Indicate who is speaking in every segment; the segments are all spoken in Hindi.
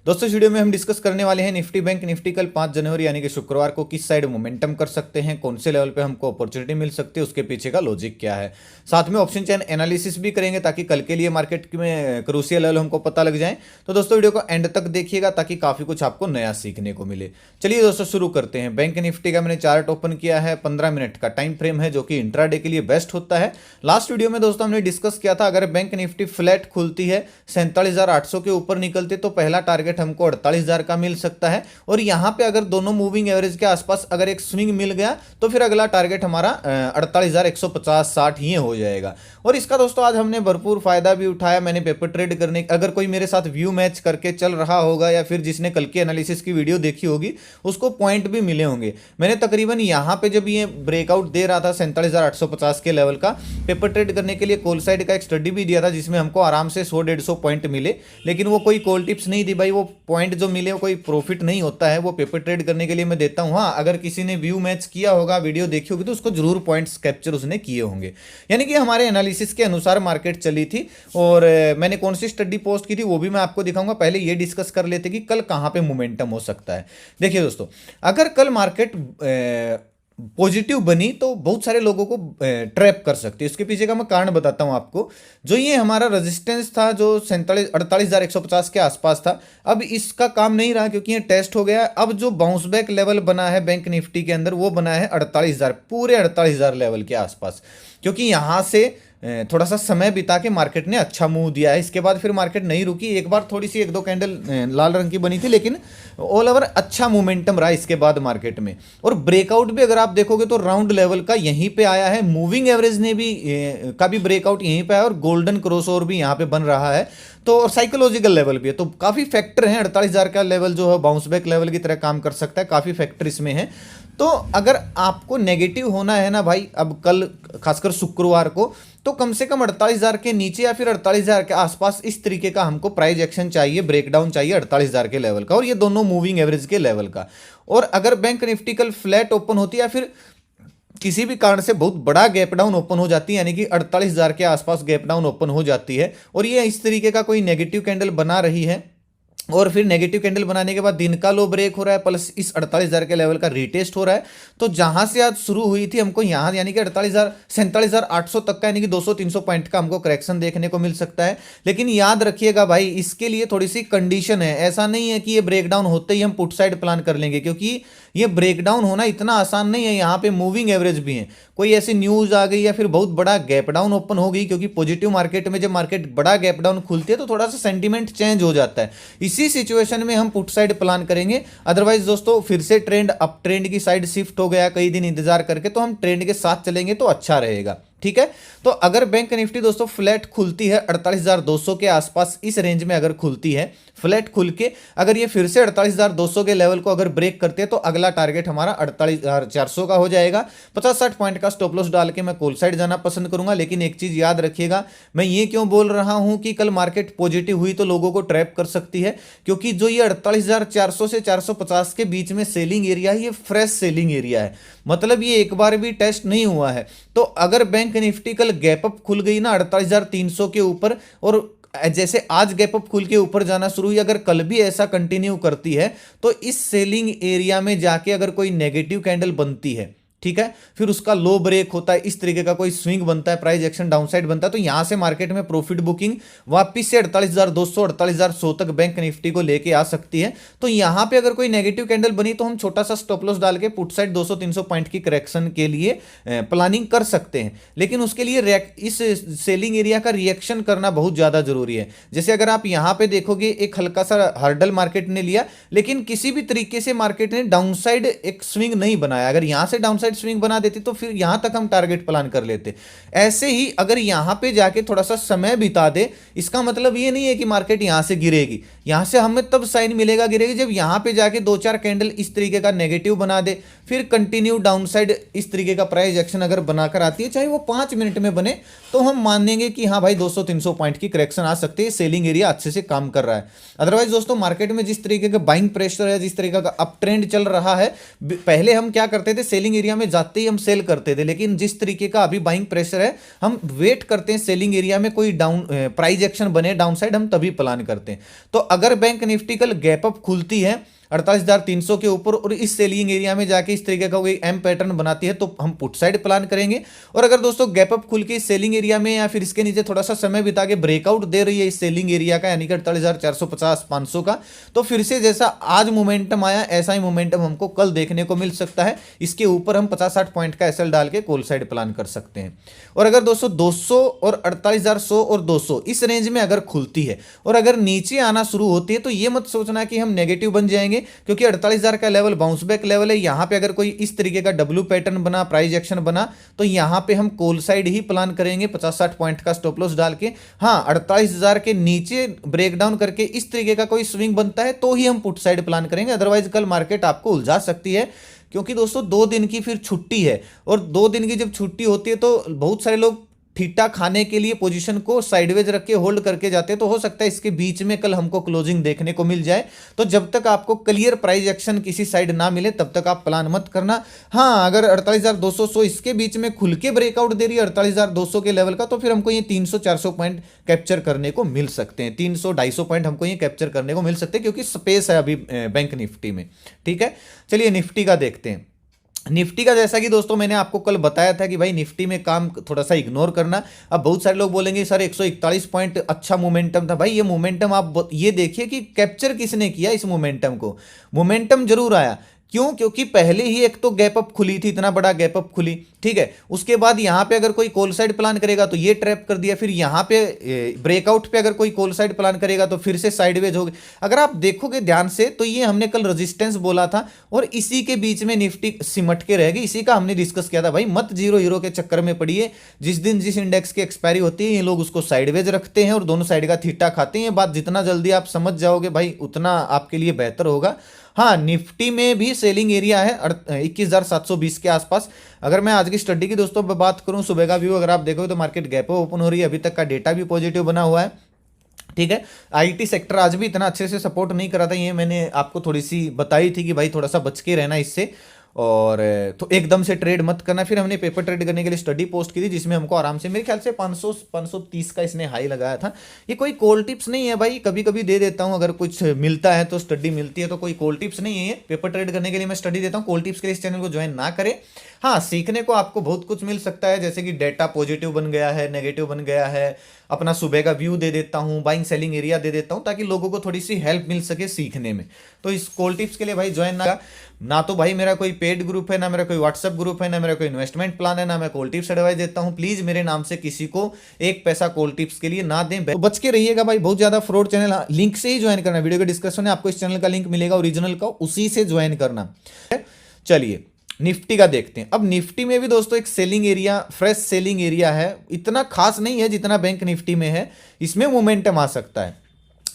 Speaker 1: दोस्तों इस वीडियो में हम डिस्कस करने वाले हैं निफ्टी बैंक निफ्टी कल 5 जनवरी यानी कि शुक्रवार को किस साइड मोमेंटम कर सकते हैं, कौन से लेवल पे हमको अपॉर्चुनिटी मिल सकती है, उसके पीछे का लॉजिक क्या है। साथ में ऑप्शन चेन एनालिसिस भी करेंगे ताकि कल के लिए मार्केट में क्रूशियल लेवल हमको पता लग जाए। तो दोस्तों वीडियो को एंड तक देखिएगा ताकि काफी कुछ आपको नया सीखने को मिले। चलिए दोस्तों शुरू करते हैं। बैंक निफ्टी का मैंने चार्ट ओपन किया है, 15 मिनट का टाइम फ्रेम है जो कि इंट्राडे के लिए बेस्ट होता है। लास्ट वीडियो में दोस्तों हमने डिस्कस किया था अगर बैंक निफ्टी फ्लैट खुलती है 47,800 के ऊपर निकलते तो पहला टारगेट हमको 48,000 का मिल सकता है। और यहां पे अगर दोनों मूविंग एवरेज के आसपास अगर एक स्विंग मिल गया तो फिर अगला टारगेट हमारा 48,150-60 ही हो जाएगा। और इसका दोस्तों आज हमने भरपूर फायदा भी उठाया। मैंने पेपर ट्रेड करने, अगर कोई मेरे साथ व्यू मैच करके चल रहा होगा या फिर जिसने कल की एनालिसिस की वीडियो देखी होगी उसको पॉइंट भी मिले होंगे। मैंने तकरीबन यहां पे जब ये ब्रेकआउट दे रहा था 47,850 के लेवल का, पेपर ट्रेड करने के लिए कॉल साइड का एक स्टडी भी दिया था जिसमें हमको आराम से 100-150 पॉइंट मिले। लेकिन वो कोई कॉल टिप्स नहीं दी भाई, वो पॉइंट जो मिले कोई प्रॉफिट नहीं होता है, वो पेपर ट्रेड करने के लिए मैं देता हूं। हाँ, अगर किसी ने व्यू मैच किया होगा, वीडियो देखी होगी तो उसको जरूर पॉइंट्स कैप्चर उसने किए होंगे। यानी कि हमारे एनालिसिस के अनुसार मार्केट चली थी। और मैंने कौन सी स्टडी पोस्ट की थी वो भी मैं आपको दिखाऊंगा। पहले ये डिस्कस कर लेते कि कल कहां पे मोमेंटम हो सकता है। देखिए दोस्तों, अगर कल मार्केट पॉजिटिव बनी तो बहुत सारे लोगों को ट्रैप कर सकती है। इसके पीछे का मैं कारण बताता हूं आपको। जो ये हमारा रेजिस्टेंस था जो 48,150 के आसपास था, अब इसका काम नहीं रहा क्योंकि ये टेस्ट हो गया। अब जो बाउंस बैक लेवल बना है बैंक निफ्टी के अंदर वो बना है 48,000, पूरे 48,000 लेवल के आसपास। क्योंकि यहां से थोड़ा सा समय बिता के मार्केट ने अच्छा मूव दिया है। इसके बाद फिर मार्केट नहीं रुकी, एक बार थोड़ी सी 1-2 कैंडल लाल रंग की बनी थी लेकिन ऑल ओवर अच्छा मोमेंटम रहा इसके बाद मार्केट में। और ब्रेकआउट भी अगर आप देखोगे तो राउंड लेवल का यहीं पे आया है, मूविंग एवरेज ने भी का भी ब्रेकआउट यहीं पे आया और गोल्डन क्रॉसओवर भी यहाँ पे बन रहा है। तो साइकोलॉजिकल लेवल भी है, तो काफी फैक्टर हैं। 48,000 का लेवल जो है बाउंस बैक लेवल की तरह काम कर सकता है, काफी फैक्टर इसमें है। तो अगर आपको नेगेटिव होना है ना भाई, अब कल खासकर शुक्रवार को, तो कम से कम 48,000 के नीचे या फिर 48,000 के आसपास इस तरीके का हमको प्राइस एक्शन चाहिए, ब्रेकडाउन चाहिए 48,000 के लेवल का और ये दोनों मूविंग एवरेज के लेवल का। और अगर बैंक निफ्टी कल फ्लैट ओपन होती है या फिर किसी भी कारण से बहुत बड़ा गैप डाउन ओपन हो जाती है, यानी कि 48,000 के आसपास गैप डाउन ओपन हो जाती है और ये इस तरीके का कोई नेगेटिव कैंडल बना रही है और फिर नेगेटिव कैंडल बनाने के बाद दिन का लो ब्रेक हो रहा है प्लस इस 48,000 के लेवल का रीटेस्ट हो रहा है, तो जहां से आज शुरू हुई थी हमको यहां यानी कि 47,800 तक का यानी कि 200-300 पॉइंट का हमको करेक्शन देखने को मिल सकता है। लेकिन याद रखिएगा भाई, इसके लिए थोड़ी सी कंडीशन है। ऐसा नहीं है कि ये ब्रेकडाउन होते ही हम पुट साइड प्लान कर लेंगे, क्योंकि ये ब्रेकडाउन होना इतना आसान नहीं है। यहाँ पे मूविंग एवरेज भी है, कोई ऐसी न्यूज आ गई या फिर बहुत बड़ा गैप डाउन ओपन हो गई, क्योंकि पॉजिटिव मार्केट में जब मार्केट बड़ा गैप डाउन खुलती है तो थोड़ा सा सेंटीमेंट चेंज हो जाता है। इसी सिचुएशन में हम पुट साइड प्लान करेंगे। अदरवाइज दोस्तों फिर से ट्रेंड अप ट्रेंड की साइड शिफ्ट हो गया कई दिन इंतजार करके, तो हम ट्रेंड के साथ चलेंगे तो अच्छा रहेगा। ठीक है, तो अगर बैंक निफ्टी दोस्तों फ्लैट खुलती है 48,200 के आसपास, इस रेंज में अगर खुलती है फ्लैट खुल के, अगर ये फिर से 48,200 के लेवल को अगर ब्रेक करते हैं तो अगला टारगेट हमारा 48,400 का हो जाएगा। 50-60 पॉइंट का स्टॉप लॉस डाल के मैं कॉल साइड जाना पसंद करूंगा। लेकिन एक चीज याद रखिएगा, मैं ये क्यों बोल रहा हूं कि कल मार्केट पॉजिटिव हुई तो लोगों को ट्रैप कर सकती है, क्योंकि जो ये 48,400 से 450 के बीच में सेलिंग एरिया है, ये फ्रेश सेलिंग एरिया है, मतलब ये एक बार भी टेस्ट नहीं हुआ है। तो अगर बैंक निफ्टी कल गैप अप खुल गई ना 48,300 के ऊपर, और जैसे आज गैप अप खुल के ऊपर जाना शुरू हुई, अगर कल भी ऐसा कंटिन्यू करती है तो इस सेलिंग एरिया में जाके अगर कोई नेगेटिव कैंडल बनती है, ठीक है, फिर उसका लो ब्रेक होता है, इस तरीके का कोई स्विंग बनता है, प्राइस एक्शन डाउनसाइड बनता है, तो यहां से मार्केट में प्रॉफिट बुकिंग वापस से 48,200 48,100 तक बैंक निफ्टी को लेके आ सकती है। तो यहां पे अगर कोई नेगेटिव कैंडल बनी तो हम छोटा सा स्टॉप लॉस डाल के पुट साइड 200-300 पॉइंट की करेक्शन के लिए प्लानिंग कर सकते हैं। लेकिन उसके लिए इस सेलिंग एरिया का रिएक्शन करना बहुत ज्यादा जरूरी है। जैसे अगर आप यहां पे देखोगे, एक हल्का सा हर्डल मार्केट ने लिया लेकिन किसी भी तरीके से मार्केट ने डाउनसाइड एक स्विंग नहीं बनाया। अगर यहां से डाउनसाइड स्विंग बना देती तो फिर यहां तक हम टारगेट प्लान कर लेते। ऐसे ही अगर यहां पे जाके थोड़ा सा समय बिता दे, इसका मतलब ये नहीं है कि मार्केट यहां से गिरेगी। यहां से हमें तब साइन मिलेगा गिरेगी जब यहां पे जाके 2-4 कैंडल इस तरीके का नेगेटिव बना दे, फिर कंटिन्यू डाउनसाइड इस तरीके का प्राइस एक्शन अगर बनाकर आती है, चाहे वो 5 मिनट में बने, तो हम मानेंगे कि हाँ भाई 200-300 पॉइंट की करेक्शन आ सकती है, सेलिंग एरिया अच्छे से काम कर रहा है। अदरवाइज दोस्तों मार्केट में जिस तरीके का बाइंग प्रेशर है, जिस तरीके का अप ट्रेंड चल रहा है, पहले हम क्या करते थे, सेलिंग एरिया में में जाते ही हम सेल करते थे, लेकिन जिस तरीके का अभी बाइंग प्रेशर है, हम वेट करते हैं सेलिंग एरिया में कोई डाउन प्राइस एक्शन बने डाउन साइड, हम तभी प्लान करते हैं। तो अगर बैंक निफ्टी कल गैप अप खुलती है 48,300 के ऊपर और इस सेलिंग एरिया में जाके इस तरीके का कोई एम पैटर्न बनाती है, तो हम पुट साइड प्लान करेंगे। और अगर दोस्तों गैप अप खुल के इस सेलिंग एरिया में या फिर इसके नीचे थोड़ा सा समय बिता के ब्रेकआउट दे रही है इस सेलिंग एरिया का, यानी कि 48,450 500 का, तो फिर से जैसा आज मोमेंटम आया ऐसा ही मोमेंटम हमको कल देखने को मिल सकता है। इसके ऊपर हम 50-60 पॉइंट का एसएल डाल के कॉल साइड प्लान कर सकते हैं। और अगर दोस्तों 200 और 48,100 और 200 इस रेंज में अगर खुलती है और अगर नीचे आना शुरू होती है, तो ये मत सोचना कि हम नेगेटिव बन जाएंगे, क्योंकि 48,000 का लेवल बाउंस बैक लेवल है। यहां पे अगर कोई इस तरीके का डब्ल्यू पैटर्न बना, प्राइस एक्शन बना, तो यहां पे हम कॉल साइड ही प्लान करेंगे 50-60 पॉइंट का स्टॉप लॉस डाल के। हाँ, 48,000 के नीचे ब्रेकडाउन करके इस तरीके का कोई स्विंग बनता है तो ही हम पुट साइड प्लान करेंगे, अदरवाइज कल मार्केट आपको उलझा सकती है। क्योंकि दोस्तों 2 दिन की फिर छुट्टी है, और 2 दिन की जब छुट्टी होती है तो बहुत सारे लोग थीटा खाने के लिए पोजीशन को साइडवेज रख के होल्ड करके जाते हैं, तो हो सकता है इसके बीच में कल हमको क्लोजिंग देखने को मिल जाए। तो जब तक आपको क्लियर प्राइस एक्शन किसी साइड ना मिले तब तक आप प्लान मत करना। हाँ, अगर 48,200 इसके बीच में खुल के ब्रेकआउट दे रही है 48,200 के लेवल का, तो फिर हमको ये 300-400 पॉइंट कैप्चर करने को मिल सकते हैं। 300-250 पॉइंट हमको ये कैप्चर करने को मिल सकते हैं, क्योंकि स्पेस है अभी बैंक निफ्टी में। ठीक है, चलिए निफ्टी का देखते हैं। निफ्टी का जैसा कि दोस्तों मैंने आपको कल बताया था कि भाई निफ्टी में काम थोड़ा सा इग्नोर करना। अब बहुत सारे लोग बोलेंगे सर 141 पॉइंट अच्छा मोमेंटम था। भाई ये मोमेंटम आप ये देखिए कि कैप्चर किसने किया इस मोमेंटम को। मोमेंटम जरूर आया, क्यों? क्योंकि पहले ही एक तो गैप अप खुली थी, इतना बड़ा गैप अप खुली, ठीक है। उसके बाद यहां पे अगर कोई कॉल साइड प्लान करेगा तो ये ट्रैप कर दिया, फिर यहां पे ब्रेकआउट पे अगर कोई कॉल साइड प्लान करेगा तो फिर से साइडवेज हो गए। अगर आप देखोगे ध्यान से तो ये हमने कल रेजिस्टेंस बोला था और इसी के बीच में निफ्टी सिमट के रहेगी। इसी का हमने डिस्कस किया था, भाई मत जीरो हीरो के चक्कर में पड़िए। जिस दिन जिस इंडेक्स की एक्सपायरी होती है ये लोग उसको साइडवेज रखते हैं और दोनों साइड का थीटा खाते हैं। ये बात जितना जल्दी आप समझ जाओगे भाई उतना आपके लिए बेहतर होगा। हाँ, निफ्टी में भी सेलिंग एरिया है 21,720 के आसपास। अगर मैं आज की स्टडी की दोस्तों बात करूं, सुबह का व्यू अगर आप देखोगे तो मार्केट गैप ओपन हो रही है, अभी तक का डेटा भी पॉजिटिव बना हुआ है। ठीक है, आईटी सेक्टर आज भी इतना अच्छे से सपोर्ट नहीं करा था, ये मैंने आपको थोड़ी सी बताई थी कि भाई थोड़ा सा बच के रहना इससे, और तो एकदम से ट्रेड मत करना। फिर हमने पेपर ट्रेड करने के लिए स्टडी पोस्ट की थी जिसमें हमको आराम से, मेरे ख्याल से 530 का इसने हाई लगाया था। ये कोई कॉल टिप्स नहीं है भाई, कभी कभी दे देता हूँ, अगर कुछ मिलता है तो स्टडी मिलती है, तो कोई कॉल टिप्स नहीं है। ये पेपर ट्रेड करने के लिए मैं स्टडी देता हूँ, कॉल टिप्स के लिए इस चैनल को ज्वाइन ना करें। हाँ, सीखने को आपको बहुत कुछ मिल सकता है, जैसे कि डेटा पॉजिटिव बन गया है, नेगेटिव बन गया है, अपना सुबह का व्यू दे देता हूँ, बाइंग सेलिंग एरिया दे देता हूँ, ताकि लोगों को थोड़ी सी हेल्प मिल सके सीखने में। तो इस कॉल टिप्स के लिए भाई ज्वाइन ना तो भाई मेरा कोई पेड ग्रुप है, ना मेरा कोई व्हाट्सएप ग्रुप है, ना मेरा कोई इन्वेस्टमेंट प्लान है, ना मैं कॉल टिप्स एडवाइस देता हूँ। प्लीज मेरे नाम से किसी को 1 पैसा कॉल टिप्स के लिए ना दें, तो बच के रहिएगा भाई, बहुत ज्यादा फ्रॉड चैनल। लिंक से ही ज्वाइन करना, वीडियो के डिस्क्रिप्शन में आपको इस चैनल का लिंक मिलेगा ओरिजिनल का, उसी से ज्वाइन करना। चलिए निफ्टी का देखते हैं। अब निफ्टी में भी दोस्तों एक selling area, fresh selling area है, इतना खास नहीं है जितना बैंक निफ्टी में है। इसमें मोमेंटम आ सकता है,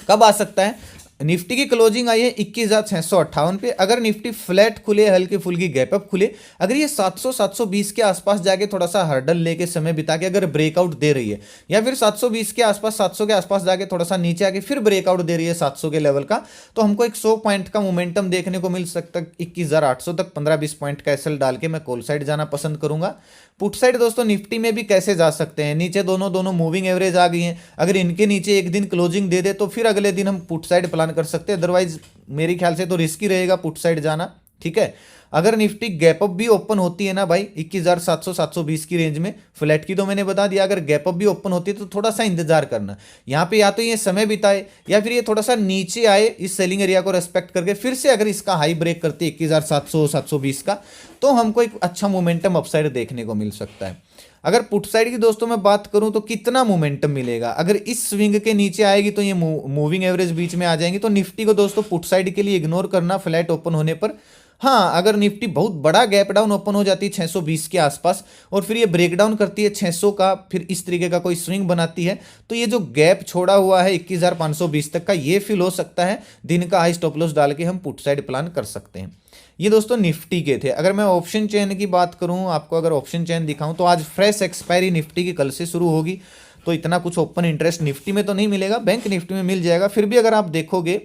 Speaker 1: कब आ सकता है? निफ्टी की क्लोजिंग आई है 21,658 पे। अगर निफ्टी फ्लैट खुले, हल्के फुल्की गैप अप खुले, अगर ये 700-720 के आसपास जाके थोड़ा सा हर्डल लेके समय बिता के अगर ब्रेकआउट दे रही है, या फिर 720 के आसपास, 700 के आसपास जाके थोड़ा सा नीचे आके फिर ब्रेकआउट दे रही है 700 के लेवल का, तो हमको एक 100 पॉइंट का मोमेंटम देखने को मिल सकता है। 21,800 तक 15-20 पॉइंट का एसएल डाल के मैं कॉल साइड जाना पसंद करूंगा। पुट साइड दोस्तों निफ्टी में भी कैसे जा सकते हैं, नीचे दोनों मूविंग एवरेज आ गई हैं, अगर इनके नीचे एक दिन क्लोजिंग दे दे तो फिर अगले दिन हम पुट साइड प्लान कर सकते हैं। अदरवाइज मेरे ख्याल से तो रिस्की रहेगा पुट साइड जाना। ठीक है, अगर निफ्टी गैप अप भी ओपन होती है ना भाई 21,700-720 की रेंज में, फ्लैट की तो मैंने बता दिया, अगर गैप अप भी ओपन होती है तो थोड़ा सा इंतजार करना। यहाँ पे या तो ये समय बिताए या फिर ये थोड़ा सा नीचे आए इस सेलिंग एरिया को रेस्पेक्ट करके, फिर से अगर इसका हाई ब्रेक करती है 21,700-720 का, तो हमको एक अच्छा मोमेंटम अपसाइड देखने को मिल सकता है। अगर पुट साइड की दोस्तों मैं बात करूं तो कितना मोमेंटम मिलेगा, अगर इस स्विंग के नीचे आएगी तो ये मूविंग एवरेज बीच में आ जाएंगी, तो निफ्टी को दोस्तों पुट साइड के लिए इग्नोर करना फ्लैट ओपन होने पर। हाँ, अगर निफ्टी बहुत बड़ा गैप डाउन ओपन हो जाती है 620 के आसपास और फिर ये ब्रेक डाउन करती है 600 का, फिर इस तरीके का कोई स्विंग बनाती है, तो ये जो गैप छोड़ा हुआ है 21,520 तक का, ये फिल हो सकता है। दिन का हाई स्टॉप लॉस डाल के हम पुट साइड प्लान कर सकते हैं। ये दोस्तों निफ्टी के थे। अगर मैं ऑप्शन चेन की बात करूं, आपको अगर ऑप्शन चेन दिखाऊं, तो आज फ्रेश एक्सपायरी निफ्टी की कल से शुरू होगी, तो इतना कुछ ओपन इंटरेस्ट निफ्टी में तो नहीं मिलेगा, बैंक निफ्टी में मिल जाएगा। फिर भी अगर आप देखोगे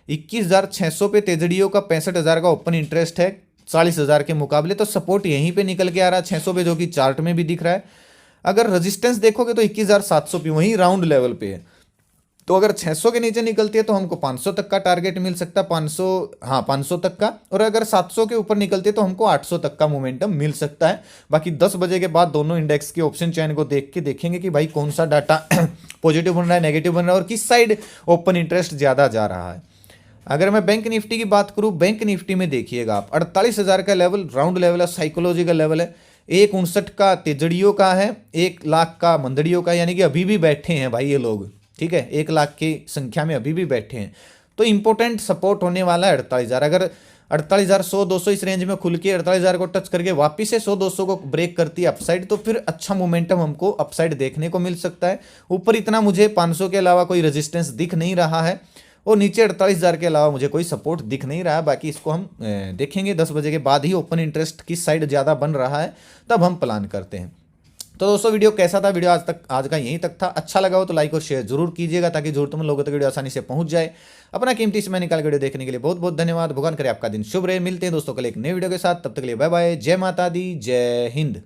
Speaker 1: 21,600 पे तेजड़ियों का 65,000 का ओपन इंटरेस्ट है, 40,000 के मुकाबले। तो सपोर्ट यहीं पे निकल के आ रहा है 600 पे, जो कि चार्ट में भी दिख रहा है। अगर रेजिस्टेंस देखोगे तो 21,700 पे वहीं राउंड लेवल पे है। तो अगर 600 के नीचे निकलती है तो हमको 500 तक का टारगेट मिल सकता है, 500, हाँ 500 तक का। और अगर 700 के ऊपर निकलती है तो हमको 800 तक का मोमेंटम मिल सकता है। बाकी 10 बजे के बाद दोनों इंडेक्स के ऑप्शन चैन को देख के देखेंगे कि भाई कौन सा डाटा पॉजिटिव बन रहा है, नेगेटिव बन रहा है, और किस साइड ओपन इंटरेस्ट ज़्यादा जा रहा है। अगर मैं बैंक निफ्टी की बात करूं, बैंक निफ्टी में देखिएगा आप 48,000 का लेवल राउंड लेवल है, साइकोलॉजिकल लेवल है। 1,59 का तेजड़ियों का है, 1 लाख का मंदड़ियों का, यानी कि अभी भी बैठे हैं भाई ये लोग, ठीक है, 1 लाख की संख्या में अभी भी बैठे हैं। तो इंपॉर्टेंट सपोर्ट होने वाला है 48,000। अगर 48,100 200 इस रेंज में खुल के 48,000 को टच करके वापिस से 100 200 को ब्रेक करती है अपसाइड, तो फिर अच्छा मोमेंटम हमको अपसाइड देखने को मिल सकता है। ऊपर इतना मुझे 500 के अलावा कोई रेजिस्टेंस दिख नहीं रहा है, और नीचे 48,000 के अलावा मुझे कोई सपोर्ट दिख नहीं रहा है। बाकी इसको हम देखेंगे 10 बजे के बाद ही ओपन इंटरेस्ट किस साइड ज़्यादा बन रहा है, तब हम प्लान करते हैं। तो दोस्तों वीडियो कैसा था? वीडियो आज का यहीं तक था। अच्छा लगा हो तो लाइक और शेयर जरूर कीजिएगा, ताकि जरूरतमंद लोगों तक वीडियो आसानी से पहुंच जाए। अपना कीमती समय निकाल वीडियो देखने के लिए बहुत बहुत धन्यवाद। भगवान करे आपका दिन शुभ रहे। मिलते हैं दोस्तों कल एक नए वीडियो के साथ, तब तक के लिए बाय बाय। जय माता दी, जय हिंद।